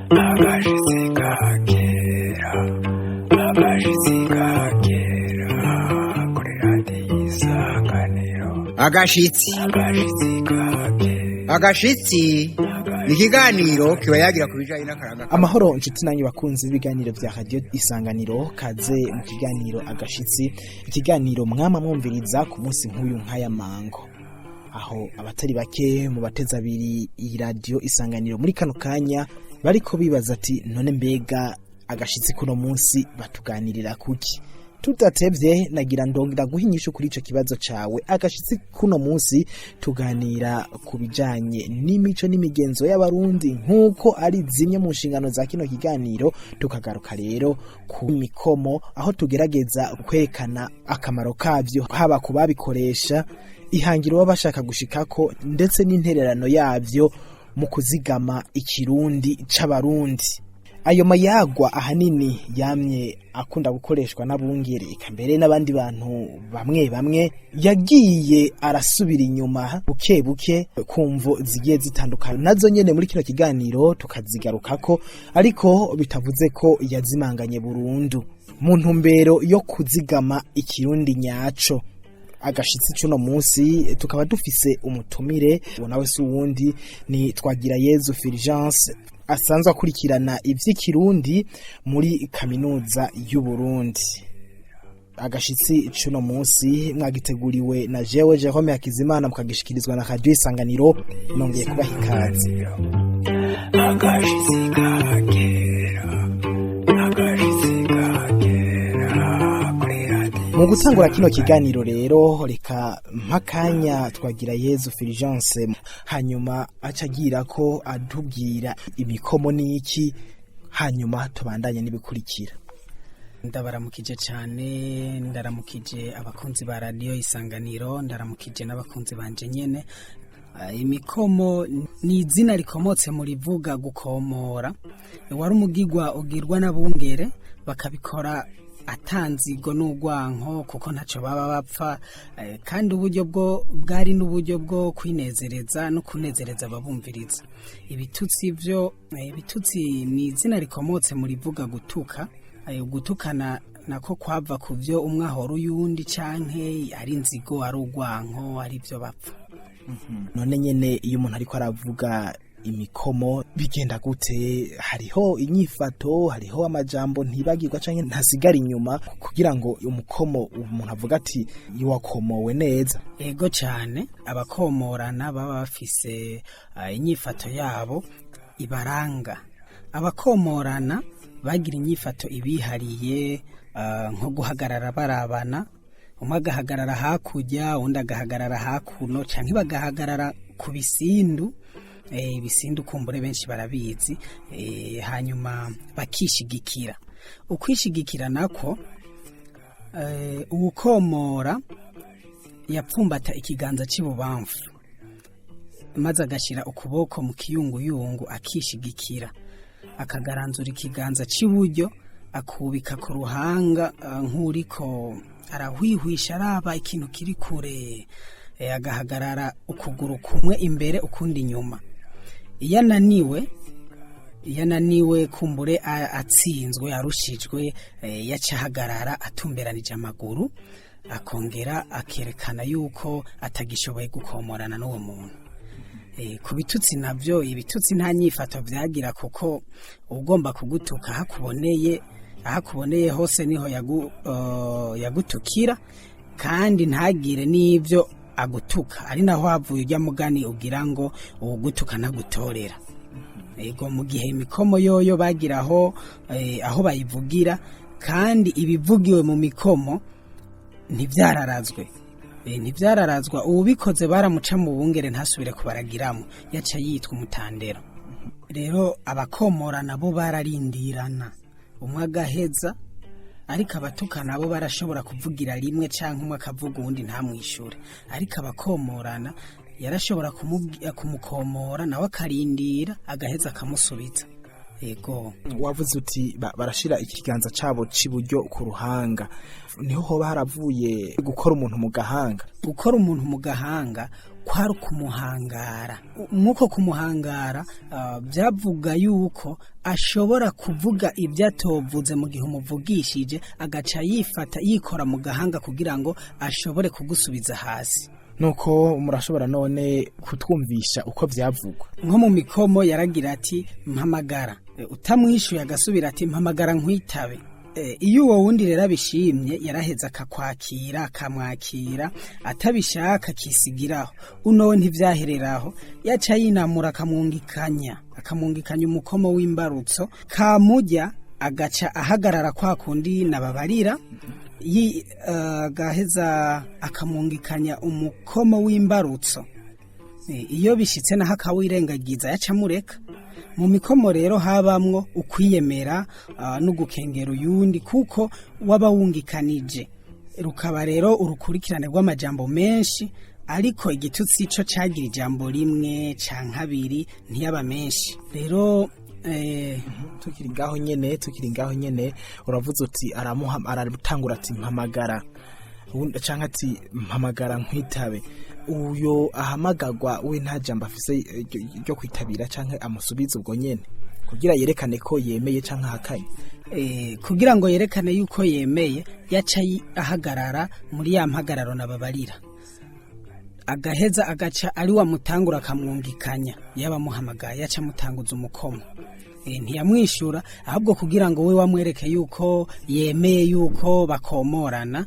agashitsi kakera kuri radiyo isanganiro. Agashitsi ni ikiganiro kiba yagira ku bijanye n'akaranga. Amahoro nshuti nanyu bakunzi b'ibiganiro vya radio isanganiro, kaze mu kiganiro agashitsi, ikiganiro mwama mwumviriza ku munsi nk'uyu nk'aya mango, aho abatari bake mu bateza abiri iyi radio isanganiro muri kano kanya bariko bibaza ati none mbega agashitsi kuno munsi batuganirira kuki? Tudatevye nagira ndongira guhinyisha kuri ico kibazo cawe. Agashitsi kuno munsi tuganira ku bijanye n'imico n'imigenzo y'abarundi nkuko ari zimwe mu nshingano za kino kiganiro. Tukagaruka rero ku Imikomo, aho tugerageza kwekana akamaro kavyo haba kubabikoresha, ihangiro baba bashaka gushikako, ndetse n'intererano yavyo mu kuzigama ikirundi c'abarundi. Ayo mayagwa ahanini yamye akunda gukoreshwa n'abungere, eka mbere n'abandi bantu bamwe yagiye arasubira inyuma buke buke kumvo zigiye zitandukana, nazo nyene muri kino kiganiro tukazigarukako, ariko bitavuze ko yazimanganye burundu mu ntumbero yo kuzigama ikirundi nyaco. Agashitsi cuno munsi tukaba dufise umutumire, nawe si uwundi ni Twagirayezu Fulgence, asanzwe akurikirana ivy'ikirundi muri kaminuza y'u Burundi. Agashitsi cuno munsi mwagiteguriwe na jewe Jerome Hakizimana, mukagishikirizwa na radio isanganiro. Nongeye kubaha ikaze. Agashitsi kakera Mu gutangura kino kiganiro rero, reka mpakanya Twagirayezu Fulgence, hanyuma acagira ko atubwira imikomo niki, hanyuma tubandanye n'ibikurikira. Ndabaramukije cyane, ndaramukije abakunzi ba radio isanganiro, ndaramukije n'abakunzi banje nyene. Imikomo ni izina rikomotse muri vuga gukomora, wari umugigwa ugirwa n'abungere bakabikora atanzigo n'ugwanko kuko ntaco baba bapfa, kandi uburyo bwo bwari n'uburyo bwo kwinezereza no kunezereza ababumviriza. Ibitutsi ni izina rikomotse muri vuga gutuka, gutukana nako kwava ku vyo umwe ahora uyundi, canke ari inzigo, ari ugwanko, ari vyo bapfa. None nyene iyo umuntu ariko aravuga imikomo bigenda gute? Hariho inyifato, hariho amajambo ntibagirwa canke ntasigara inyuma kugira ngo umukomo umuntu avuga ati iwakomowe neza? Ego cyane, abakomorana baba bafise inyifato yabo ibaranga. Abakomorana bagira inyifato ibihariye, nko guhagarara barabana, umwe agahagarara hakurya undi agahagarara hakuno, canke bagahagarara ku bisindu. Ibisindu kumbure benshi barabizi, hanyuma bakishigikira. Ukwishigikira nako, uwukomora yapfumbata ikiganza c'ibubamfu maze agashira ukuboko mu kiyunguyungu akishigikira, akagaranzura ikiganza c'iburyo akubika ku ruhanga, nk'uriko arahwihwisha araba ikintu kiri kure, agahagarara ukuguru kumwe imbere ukundi inyuma. Iyo ananiwe kumbure atsinzwe arushijwe, yacahagarara atumberanije amaguru, akongera akerekana yuko atagishoboye gukomorana n'uwo muntu. Ku bitutsi navyo, ibitutsi nta nyifato vyagira, kuko ugomba kugutuka ahakuboneye hose niho yagutukira, kandi ntagire n'ivyo agutuka, ari naho havuye ujya mugani ugira ngo ugutuka nagutorera. Ego mu gihe imikomo yoyo bagiraho aho bayivugira, kandi ibivugiwe mu mikomo ntivyararazwa, ubikoze baramuca mu bungere ntasubire kubaragiramo, yaca yitwa umutandero. Rero abakomora nabo bararindirana, umwe agaheza, ariko abatuka nabo barashobora kuvugira rimwe canke umwe akavuga uwundi ntamwishure, ariko abakomorana yarashobora kumukomora nawe akarindira agaheza akamusubiza. Ego, wavuze uti barashira ikiganza cabo ciburyo ku ruhanga, niho hoba haravuye gukora umuntu mu gahanga. Gukora umuntu mu gahanga kwari kumuhangara. Nk'uko kumuhangara byavuga yuko ashobora kuvuga ibyo atovuze mu gihe umuvugishije agaca yifata yikora mu gahanga kugira ngo ashobore kugusubiza hasi. nuko murashobora none kutwumvisha uko byavugwa. Nko mu mikomo yaragira ati mpamagara, utamwishuye agasubira ati mpamagara nkwitabe. Iyo uwo wundi rero abishimye yaraheza akakwakira akamwakira, atabishaka kisigiraho. Uno ntivyahereraho, yaca yinamura akamwungikanya umukomo w'imbarutso, kamujya agaca ahagarara kwa kundi nababarira, gaheza akamwungikanya umukomo w'imbarutso. Iyo bishitse naho akawirengagiza yaca mureka. Mu mikomo rero habamwo ukwiyemera no gukengera uyundi kuko waba wungikanije, rukaba rero urukurikirane rw'amajambo menshi, ariko igitutsi ico cagira ijambo rimwe canke abiri ntiyaba menshi. Rero tukiri ngaho nyene uravuze uti aratangura ati mpamagara, canke ati mpamagara nkwitabe. Uyo ahamagagwa we nta jambo afise ryo kwitabira canke amusubiza ubwo nyene kugira yerekane ko yemeye canke ahakanye. Kugira ngo yerekane yuko yemeye yaca ahagarara muri ya mpagararo nababarira, agaheza agaca ari wa mutangura akamwungikanya yaba muhamagaye, yaca mutanguza umukomo. Ntiyamwishura ahubwo kugira ngo we wamwereke yuko yemeye yuko bakomorana,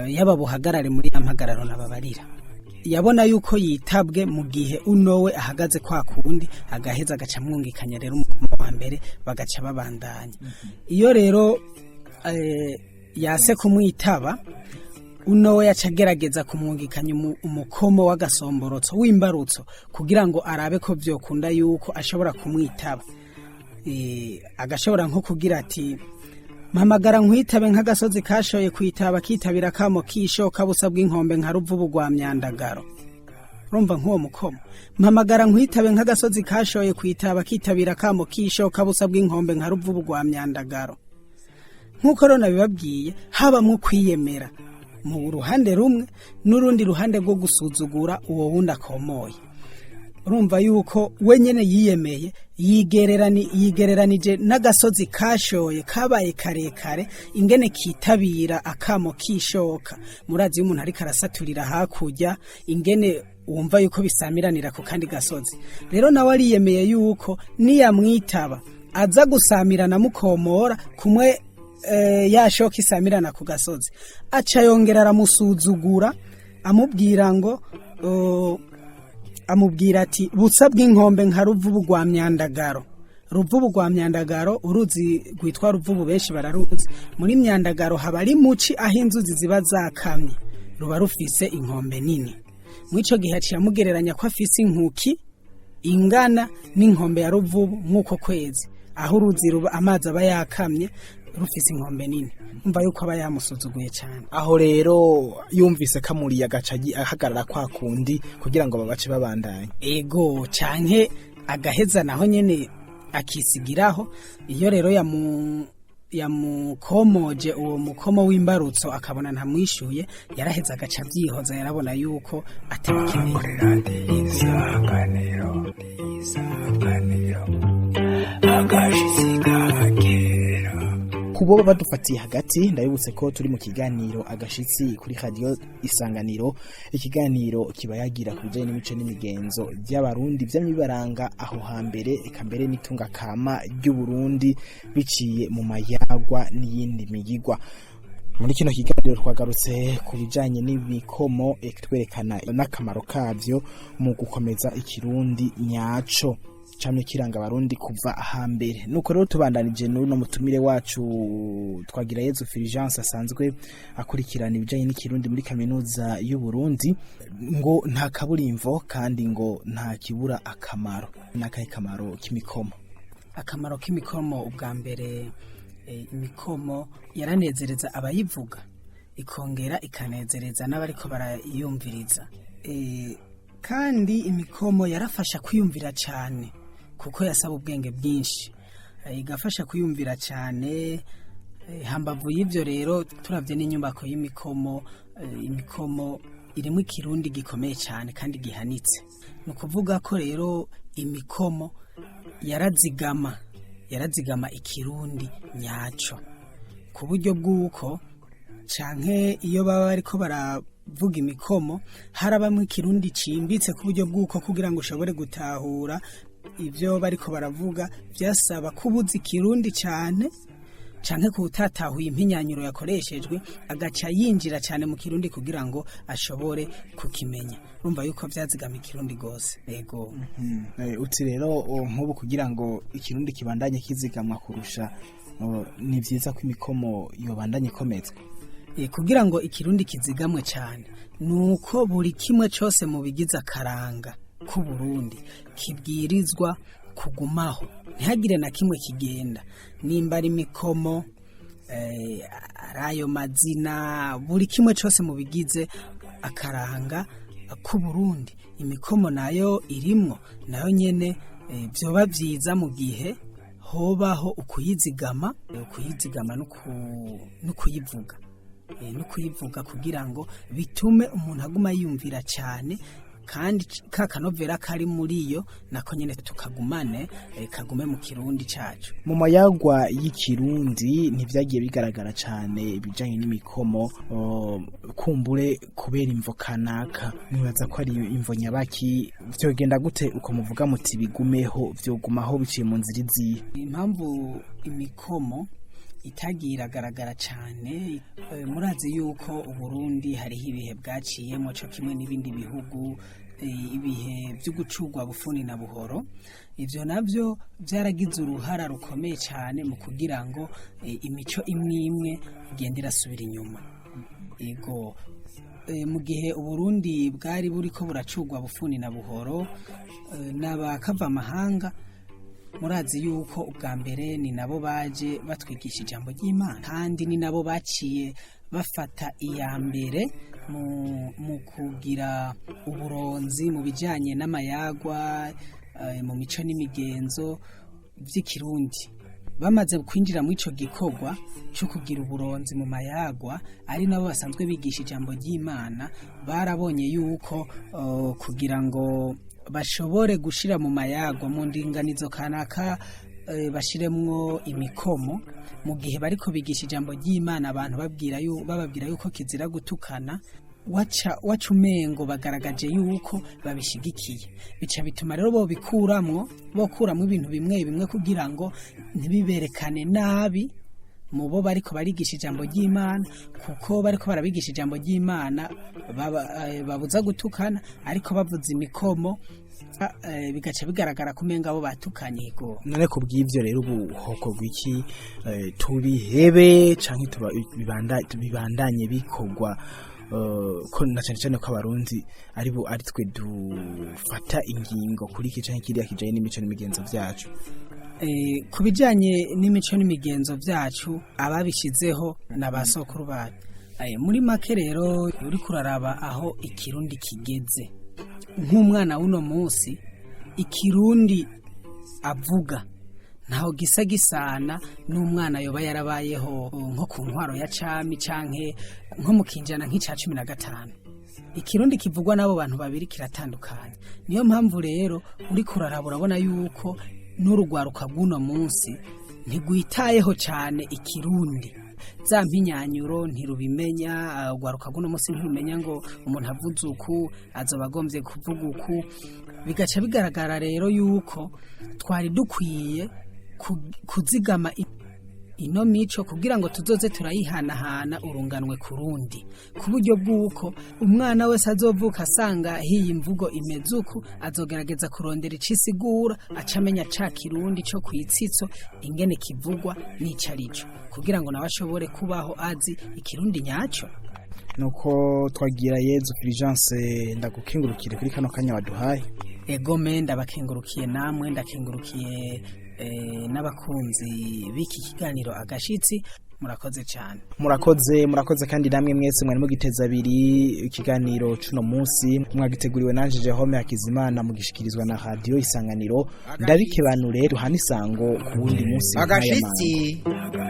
yaba buhagarare muri ya mpagararo nababarira. Yabona yuko yitabwe mu gihe unowe ahagaze kwa kundi, agaheza agaca mwungikanya rero umukomo wa mbere bagaca babandanya. Iyo rero yase kumwitaba, unowe yaca agerageza kumwungikanya umukomo w'agasomborotso w'imbarutso kugira ngo arabe ko vyokunda yuko ashobora kumwitaba. Agashobora nko kugira ati mpamagara nkwitabe nk'agasozi kashoye kw'itaba kitabira kamo kishoka busa bw'inkombe nka Ruvubu rwa Myandagaro. Urumva nk'uwo mukomo, mpamagara nkwitabe nk'agasozi kashoye kw'itaba kitabira kamo kishoka busa bw'inkombe nka Ruvubu rwa Myandagaro. Nk'uko rero nabibabwiye, haba mu kwiyemera mu ruhande rumwe n'urundi ruhande rwo gusuzugura uwo wundi akomoye. Urumva yuko we nyene yiyemeye, yigereranije n'agasozi kashoye kabaye karekare ingene kitabira akamo kishoka. Murazi y'umuntu ariko arasaturira hakurya ingene wumva yuko bisamiranira ku kandi gasozi. Rero nawe ariyemeye yuko niyamwitaba aza gusamirana mukomora kumwe yashoka isamirana ku gasozi, aca yongera aramusuzugura amubwira ngo amubwira ati busa bw'inkombe nka Ruvubu rwa Myandagaro. Ruvubu rwa Myandagaro uruzi rwitwa Ruvubu benshi bararuzi. Muri Myandagaro haba ari muci aho inzuzi ziba zakamye, ruba rufise inkombe nini. Mwico gihe aciye amugereranya ko afise inkuki ingana n'inkombe ya Ruvubu nk'uko kwezi, aho uruzi ruba amazi aba yakamye rufise inkombe nini. Umva yuko aba yamusuzuguye cyane. Aho rero yumvise kamuriye agaca ahagarara kwa kundi kugira ngo babace babandanye. Ego canke agaheza naho nyene akisigiraho. Iyo rero yamukomoje uwo mukomo w'imbarutso akabona ntamwishuye, yaraheza agaca byihoza, yarabona yuko atabikeneye. Kubo badufatiye hagati, ndabibutse ko turi mu kiganiro agashitsi kuri radio Isanganiro. Ikiganiro kiba yagira kujanye n'imico n'imigenzo by'abarundi by'amibaranga aho hambere, eka mbere n'itunga kama ry'Uburundi biciye mu mayagwa n'iyindi migigwa. Muri kino kiganiro twagarutse ku bijanye n'ibikomo, twerekana n'akamaro kavyo mu gukomeza ikirundi nyaco camye kiranga abarundi kuva hambere. Nuko rero tubandanije no mutumire wacu twagira Yezu Fulgence asanzwe akurikirana ibijanye n'ikirundi muri kaminuza y'u Burundi, ngo nta kaburimvo kandi ngo nta kibura akamaro. Nakahe kamaro k'imikomo? Akamaro k'imikomo, ubwa mbere imikomo yaranezereza abayivuga, ikongera ikanezereza n'abariko barayumviriza. Kandi imikomo yarafasha kwiyumvira cyane kuko yasaba ubwenge bwinshi, igafasha kwiyumvira cyane. Hambavu y'ivyo rero turavye n'inyubako y'imikomo, imikomo irimo ikirundi gikomeye cyane kandi gihanitse. Ni ukuvuga ko rero imikomo yarazigama ikirundi nyaco, ku buryo bw'uko canke iyo baba bariko baravuga imikomo harabamwe ikirundi cimbitse, ku buryo bw'uko kugira ngo ushobore gutahura ivyo bariko baravuga vyasaba kubuza ikirundi cyane canke kutatahuye impinyanyuro yakoreshejwe, agaca yinjira cyane mu kirundi kugira ngo ashobore kukimenya. Urumva yuko vyazigama ikirundi gose. Yego. Uti rero nk'ubu kugira ngo ikirundi kibandanye kizigamwa kurusha, ni vyiza ko imikomo yobandanye ikomezwa. Kugira ngo ikirundi kizigamwe cyane nuko buri kimwe cyose mu bigize akaranga ku Burundi kibwirizwa kugumaho, ntihagire na kimwe kigenda. Nimba ari imikomo, arayo mazina, buri kimwe cyose mu bigize akaranga ku Burundi, imikomo nayo irimwo, nayo nyene vyoba vyiza mu gihe hobaho ukuyizigama no kuyivuga kugira ngo bitume umuntu aguma yumvira cyane, kandi kakanovera kari muri yo nako nyene tukagumane, kagume mu kirundi cacu. Mu mayagwa y'ikirundi ntivyagiye bigaragara cyane ibijanye n'imikomo, kumbure kubera imvo kanaka, nibaza ko ari imvo nyabaki. Vyogenda gute uko muvuga muti bigumeho, vyogumaho biciye mu nzira izihe? Impamvu imikomo itagiye iragaragara cyane, murazi yuko Uburundi hariho ibihe bwaciyemo cyo kimwe n'ibindi bihugu, ibihe byo gucurwa bufuni na buhoro. Ivyo navyo byaragize uruhara rukomeye cyane mu kugira ngo imico imwe igende irasubira inyuma. Ego, mu gihe Uburundi bwari buriko buracurwa bufuni na buhoro n'abakava amahanga, murazi yuko ubwa mbere ni nabo baje batwigisha ijambo ry'Imana, kandi ni nabo baciye bafata iya mbere mu kugira uburonzi mu bijanye n'amayagwa, mu mico n'imigenzo vy'ikirundi. Bamaze kwinjira mu ico gikorwa cyo kugira uburonzi mu mayagwa, ari nabo basanzwe bigisha ijambo ry'Imana, barabonye yuko kugira ngo bashobore gushira mu mayagwa mu ndinganizo kanaka, bashiremwo imikomo mu gihe bariko bigisha ijambo ry'Imana, abantu bababwira yuko kizira gutukana, waca umengo bagaragaje yuko babishigikiye. Bica bituma rero bokuramwo ibintu bimwe kugira ngo ntibiberekane nabi mu bo bariko barigisha ijambo ry'Imana, kuko bariko barabigisha ijambo ry'Imana babuza gutukana, ariko bavuza imikomo bigaca bigaragara kumenga abo batukanye. Go none kubw'ivyo rero ubu hokorwa iki? Tubihebe canke bibandanye bikorwa, ko na cyane ko abarundi ari twe dufata ingingo kuri iki canke kiriya kijanye n'imico n'imigenzo vyacu? Ku bijanye n'imico n'imigenzo vyacu ababishizeho n'abasokuru bacu. Muri make rero uri kuraraba aho ikirundi kigeze, nk'umwana w'uno munsi ikirundi avuga ntaho gisa gisana n'umwana yoba yarabayeho nko ku ntwaro ya cami canke nko mu kinjana nk'ica 15. Ikirundi kivugwa n'abo bantu babiri kiratandukanye. Niyo mpamvu rero uri kuraraba urabona yuko n'urugwaruka bw'uno munsi ntigwitayeho cyane ikirundi, za mpinyanyuro ntirubimenya. Urugwaruka bw'uno munsi ntirumenya ngo umuntu avuze uku azoba agombye kuvuga uku. Bigaca bigaragara rero yuko twari dukwiye kuzigama ino mico kugira ngo tuzoze turayihanahana urunganwe ku rundi, ku buryo bw'uko umwana wese azovuka asanga hiyi mvugo imeze uku, azogerageza kurondera icisigura, acamenya ca kirundi co kwitsitso ingene kivugwa n'icarico, kugira ngo nawe ashobore kubaho azi ikirundi nyaco. Nuko twagira Yezu Fulgence, ndagukengurukire kuri kano kanya waduhaye. Ego menda bakengurukiye, namwe ndakengurukiye n'abakunzi b'iki kiganiro agashitsi. Murakoze cyane. Murakoze kandi namwe mwese mwari mugiteza abiri ikiganiro cuno munsi, mwagiteguriwe nanje Jehome Hakizimana, mugishikirizwa na radio Isanganiro. Ndabikebanure duhana isango ku wundi munsi. Agashitsi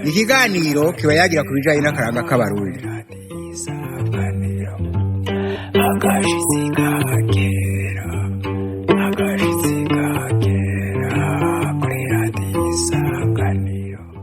ikiganiro kiba yagira ku bijanye n'akaranga k'abarundi. agashitsi